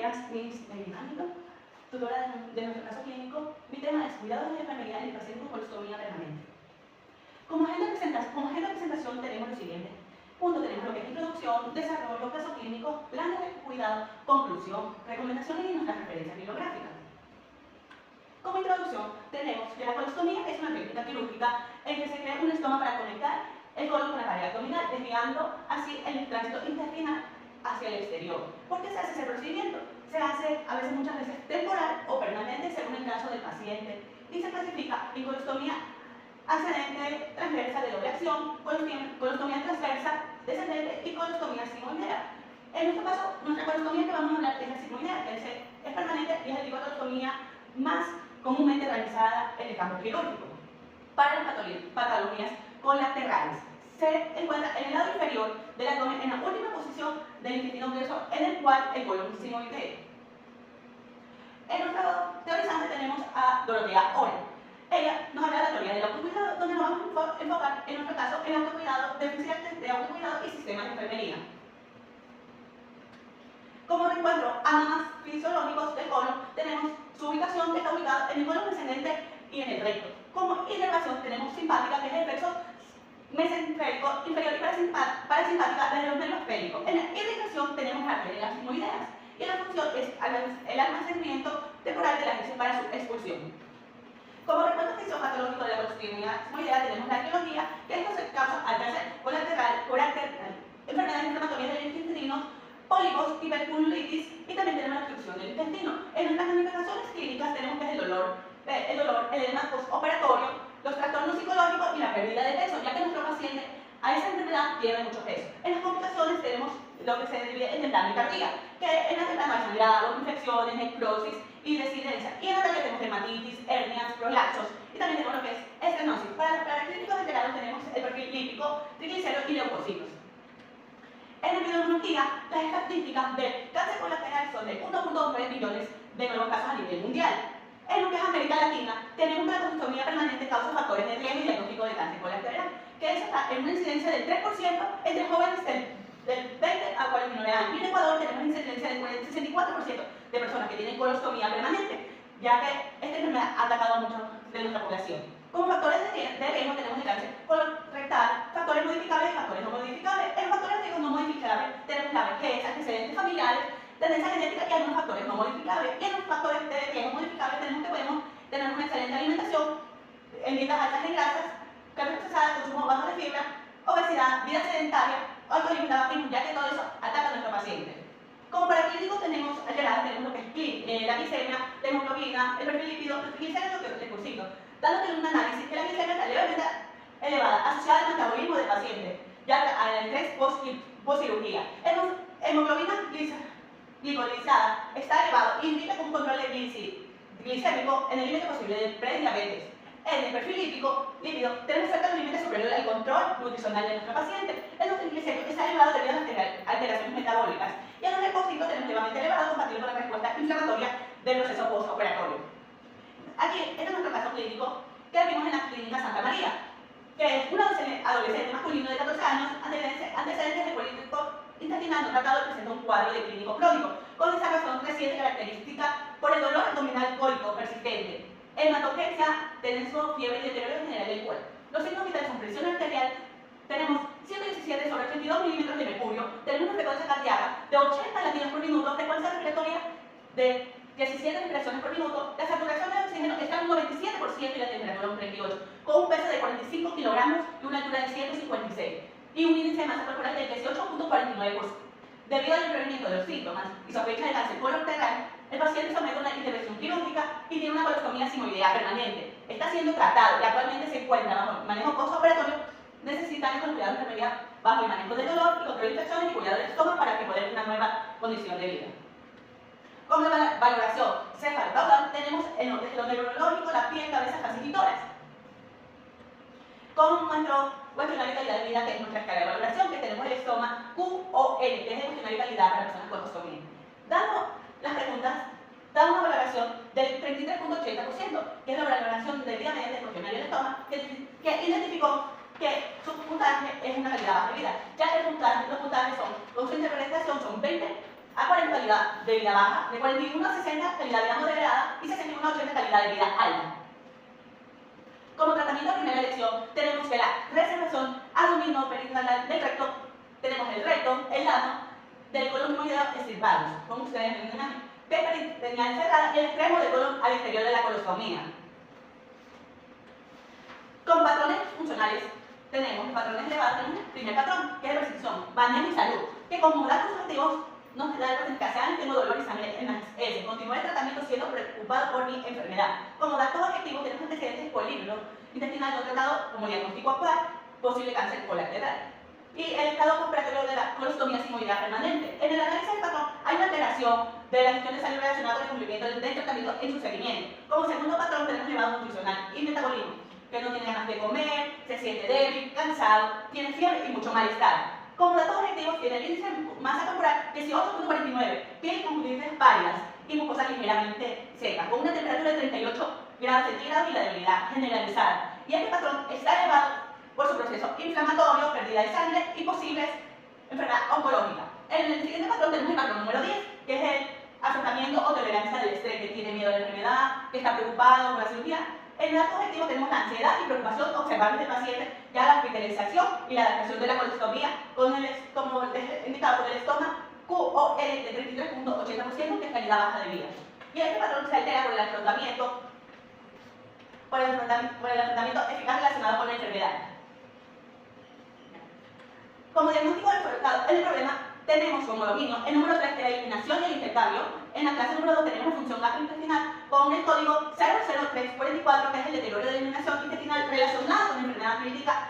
Mis dinámica, tutora de nuestro caso clínico, mi tema es cuidados de enfermería en el paciente con colostomía permanente. Como agenda de presentación tenemos lo siguiente. Punto, tenemos lo que es introducción, desarrollo, caso clínico, plan de cuidado, conclusión, recomendaciones y nuestras referencias bibliográficas. Como introducción, tenemos que la colostomía es una técnica quirúrgica en que se crea un estoma para conectar el colon con la pared abdominal, desviando así el tránsito intestinal hacia el exterior. ¿Por qué se hace ese procedimiento? Se hace a veces, muchas veces, temporal o permanente según el caso del paciente y se clasifica en colostomía ascendente transversa de doble acción, colostomía transversa descendente y colostomía sigmoidea. En nuestro caso, nuestra colostomía que vamos a hablar es la sigmoidea, que es permanente y es el tipo de colostomía más comúnmente realizada en el campo quirúrgico. Para las patologías colaterales, se encuentra en el lado inferior del abdomen, en la última posición del intestino grueso, en el cual el colon sigmoidea. En nuestro teorizante tenemos a Dorotea Oren. Ella nos habla de la teoría del autocuidado, donde nos vamos a enfocar, en nuestro caso, en autocuidado, deficiencias de autocuidado y sistemas de enfermería. Como reencuentro ánatomas fisiológicos del colon, tenemos su ubicación, que está ubicada en el colon descendente y en el recto. Como inervación tenemos simpática, que es el plexo mesentérico inferior, y parasimpática desde los nervios pélvicos. En la irritación tenemos las arterias sigmoideas y la función es el almacenamiento temporal de la heces para su expulsión. Como recuerdo fisiopatológico de la colostomía sigmoidea tenemos la etiología, que esto se causa al cáncer colateral, enfermedades inflamatorias del intestino, pólipos, hiperpurulitis y también tenemos la obstrucción del intestino. En nuestras manifestaciones clínicas tenemos que es el dolor, el edema postoperatorio, los trastornos psicológicos y la pérdida de peso, ya que nuestro paciente a esa enfermedad pierde mucho peso. En las complicaciones tenemos lo que se divide en tendinocardia, que en la tendinocardia hay sangrado, infecciones, necrosis y desidencia. Y en la cardia tenemos dermatitis, hernias, prolapsos y también tenemos lo que es estenosis. Para el clínico alterados tenemos el perfil lípico, triglicéridos y leucocitos. En epidemiología, las estadísticas del cáncer colateral son de 1.9 millones de nuevos casos a nivel mundial. En lo que es América Latina, tenemos que la colostomía permanente causa factores de riesgo y diagnóstico de cáncer colateral, que está en una incidencia del 3% entre jóvenes del 20 a 49 años. Y en Ecuador tenemos una incidencia del 64% de personas que tienen colostomía permanente, ya que esta enfermedad ha atacado a mucha de nuestra población. Como factores de riesgo tenemos el cáncer colorectal, factores modificables y factores no modificables. En los factores de riesgo no modificables tenemos la vejez, antecedentes familiares, tendencia genética y algunos factores no modificables. Y en los factores de riesgo modificables tenemos que podemos tener una excelente alimentación, en dietas altas en grasas, carne procesada, consumo bajo de fibra, obesidad, vida sedentaria, alcoholismo, tabaquismo, ya que todo eso ataca a nuestro paciente. Como para clínicos tenemos alteradas, tenemos lo que es la glicemia, la hemoglobina, el perfil lípido, los triglicéridos y los recursitos, dándote un análisis que la glicemia está levemente elevada, asociada al metabolismo del paciente, ya al estrés post-cirugía. Hemoglobina glicolizada está elevado y indica un control de glicémico en el límite posible del prediabetes. En el perfil lípido tenemos cerca de un límite superior al control nutricional de nuestro paciente. El triglicérido está elevado debido a las alteraciones metabólicas. Y en el leucocito tenemos elevadamente elevado compatible con la respuesta inflamatoria del proceso postoperatorio. Aquí, este es nuestro caso clínico que vimos en la clínica Santa María, que es un adolescente masculino de 14 años, antecedentes de político intestinal no tratado, presenta un cuadro de clínico crónico, con desagregación reciente característica por el dolor abdominal cólico persistente, hematogencia, tensión, fiebre y deterioro general del cuerpo. Los signos vitales son presión arterial, tenemos 117 sobre 32 milímetros de mercurio, tenemos una frecuencia cardíaca de 80 latidos por minuto, frecuencia respiratoria de 17 respiraciones por minuto, la saturación de oxígeno está en un 97% y la temperatura un 38%, con un peso de 45 kilogramos y una altura de 156, y un índice de masa corporal de 18.49%. Debido al empeoramiento de los síntomas y sospecha de cáncer colorectal, el paciente somete a una intervención quirúrgica y tiene una colostomía sigmoidea permanente. Está siendo tratado y actualmente se encuentra bajo manejo postoperatorio, necesitando con cuidado de enfermería bajo el manejo del dolor y control de infecciones y cuidado del estómago para que pueda tener una nueva condición de vida. Como valoración cefalocaudal tenemos lo neurológico, la piel, cabeza, facies y tórax. Con nuestro cuestionario de calidad de vida, que es nuestra escala de valoración, que tenemos el estoma QOL, que es el cuestionario de calidad para personas con colostomía. Dando las preguntas, da una valoración del 33.80%, que es la valoración de vida media del cuestionario del estoma, que identificó que su puntaje es una calidad baja de vida, ya que los puntajes son, con su interpretación, son 20 a 40 calidad de vida baja, de 41 a 60 calidad de vida moderada y 61 a 80 calidad de vida alta. Como tratamiento de primera elección tenemos que la reservación abdominoperineural del recto, tenemos el recto, el ano, del colon himoideo estirpados, como ustedes ven en la imagen, peritoneal cerrada y el extremo del colon al exterior de la colostomía. Con patrones funcionales tenemos patrones elevados, tenemos el primer patrón, que es de restricción, manejo y salud, que como datos objetivos nos da el que tengo dolor y sangre en las heces. Continúo el tratamiento siendo preocupado por mi enfermedad. Como datos objetivos tenemos antecedentes polígono intestinal no tratado como diagnóstico actual, posible cáncer colateral. Y el estado postoperatorio de la colostomía simoidea permanente. En el análisis del patrón hay una alteración de la gestión de salud relacionada con el cumplimiento del tratamiento en su seguimiento. Como segundo patrón tenemos elevado nutricional y metabolismo, que no tiene ganas de comer, se siente débil, cansado, tiene fiebre y mucho malestar. Como datos objetivos tiene el índice de masa corporal 18.49, piel con conjuntivitis pálidas y mucosa ligeramente seca, con una temperatura de 38 grados centígrados y la debilidad generalizada. Y este patrón está elevado por su proceso inflamatorio, pérdida de sangre y posibles enfermedades oncológicas. En el siguiente patrón tenemos el patrón número 10, que es el afrontamiento o tolerancia del estrés, que tiene miedo a la enfermedad, que está preocupado por la cirugía. En el dato objetivo tenemos la ansiedad y preocupación observables del paciente, ya la hospitalización y la adaptación de la colostomía, como indicado por el estómago QOL de 33.80%, que es calidad baja de vida. Y este patrón se altera por el afrontamiento, eficaz relacionado con la enfermedad. Como diagnóstico del problema, tenemos como dominio el número 3 de la eliminación y el intercambio. En la clase número 2 tenemos la función gastrointestinal con el código 00344, que es el deterioro de la eliminación intestinal relacionado con enfermedad crítica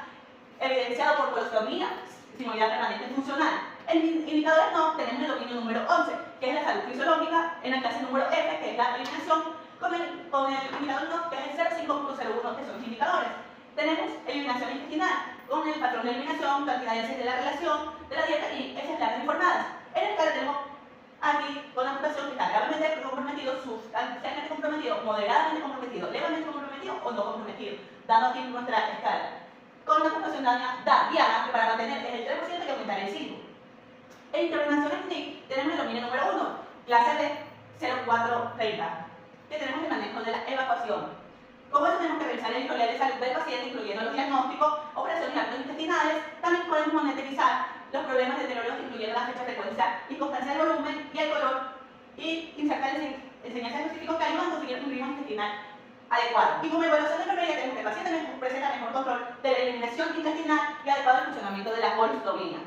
evidenciado por colostomía, simoidea permanente funcional. En indicadores no tenemos el dominio número 11, que es la salud fisiológica. En la clase número F, que es la eliminación, con el indicador no, que es el 05.01, que son los indicadores. Tenemos eliminación intestinal, con el patrón de eliminación, cantidad de heces de la relación, de la dieta y heces blandas informadas. En el caso tenemos aquí con la mutación que está gravemente comprometido, sustancialmente comprometido, moderadamente comprometido, levemente comprometido o no comprometido, dando aquí nuestra escala. Con la puntuación diana, que para mantener es el 3% y aumentar el 5%. En intervenciones NIC tenemos el dominio número 1, clase D 0430, que tenemos el manejo de la evacuación. Como eso tenemos que revisar el historial de salud del paciente, incluyendo los diagnósticos, operaciones gastrointestinales. También podemos monitorizar los problemas de deterioro, incluyendo la fecha, frecuencia y constancia del volumen y el color, y insertar enseñanzas específicas que ayudan a conseguir un ritmo intestinal adecuado. Y como evaluación de enfermería tenemos que el paciente presenta mejor control de la eliminación intestinal y adecuado funcionamiento de la colostomía.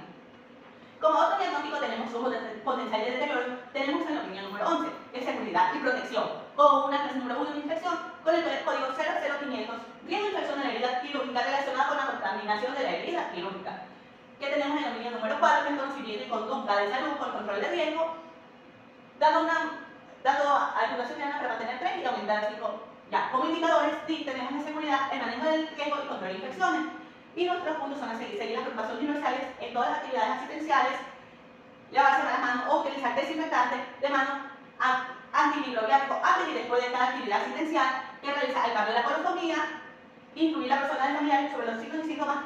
Como otro diagnóstico tenemos un potencial de deterioro, tenemos el dominio número 11, que es seguridad y protección, con una clase número 1 de infección, con el código 00500, riesgo de infección de la herida quirúrgica relacionada con la contaminación de la herida quirúrgica. Que tenemos el dominio número 4, que es conocimiento y conducta de salud con control de riesgo, dando a educación para mantener 3 y aumentar 5. Ya, como indicadores, sí, tenemos la seguridad, el manejo del riesgo y control de infecciones. Y nuestros puntos son a seguir las preocupaciones universales en todas las actividades asistenciales, lavarse las manos o utilizar desinfectante de mano antimicrobiático antes y después de cada actividad asistencial que realiza el cambio de la colostomía, incluir a la persona del familiar sobre los signos y síntomas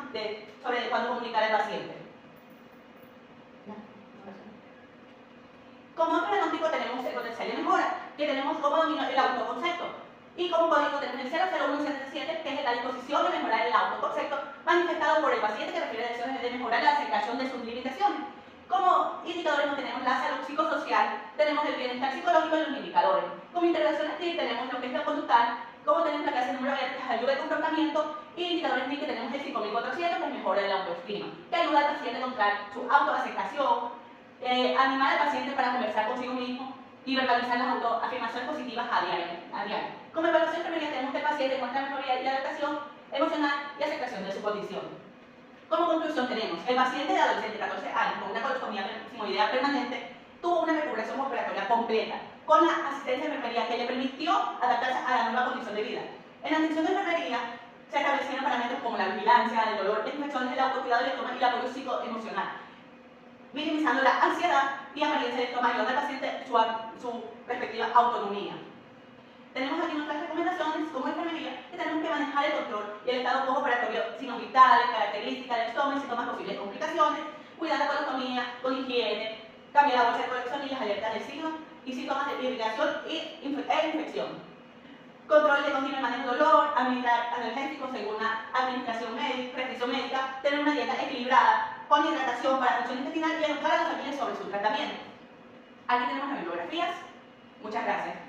sobre cuándo comunicar al paciente. Como otro diagnóstico tenemos el potencial de mejora, que tenemos como dominio el autoconcepto. Y como código tenemos el 00177, que es la disposición de mejorar el autoconcepto manifestado por el paciente, que refiere a deseos de mejorar la aceptación de sus limitaciones. Como indicadores no tenemos la salud psicosocial, tenemos el bienestar psicológico y los indicadores. Como intervenciones TIC tenemos lo que es la conductal, como tenemos la clase número 20, que es ayuda de comportamiento, y indicadores NIC que tenemos el 5400, que es mejora de la autoestima, que ayuda al paciente a encontrar su autoaceptación, animar al paciente para conversar consigo mismo y verbalizar las autoafirmaciones positivas a diario. Como evaluación enfermería tenemos que el paciente muestra mejoría y adaptación emocional y aceptación de su condición. Como conclusión tenemos, el paciente de adolescente de 14 años con una colostomía simoidea permanente tuvo una recuperación operatoria completa, con la asistencia de enfermería que le permitió adaptarse a la nueva condición de vida. En la atención de enfermería se establecieron parámetros como la vigilancia, el dolor, las infecciones, el autocuidado del estómago y el apoyo psicoemocional, minimizando la ansiedad y apariencia del estómago del paciente su respectiva autonomía. Tenemos aquí nuestras recomendaciones como enfermería, que tenemos que manejar el control y el estado postoperatorio, signos vitales, características del estómago y síntomas posibles complicaciones, cuidar la colostomía con higiene, Cambiar la bolsa de colección y las alertas de signos y síntomas de irritación e infección. Control de continuo y manejo de dolor, administrar analgésicos según una prescripción médica, tener una dieta equilibrada, con hidratación para función intestinal y educar a las familias sobre su tratamiento. Aquí tenemos las bibliografías. Muchas gracias.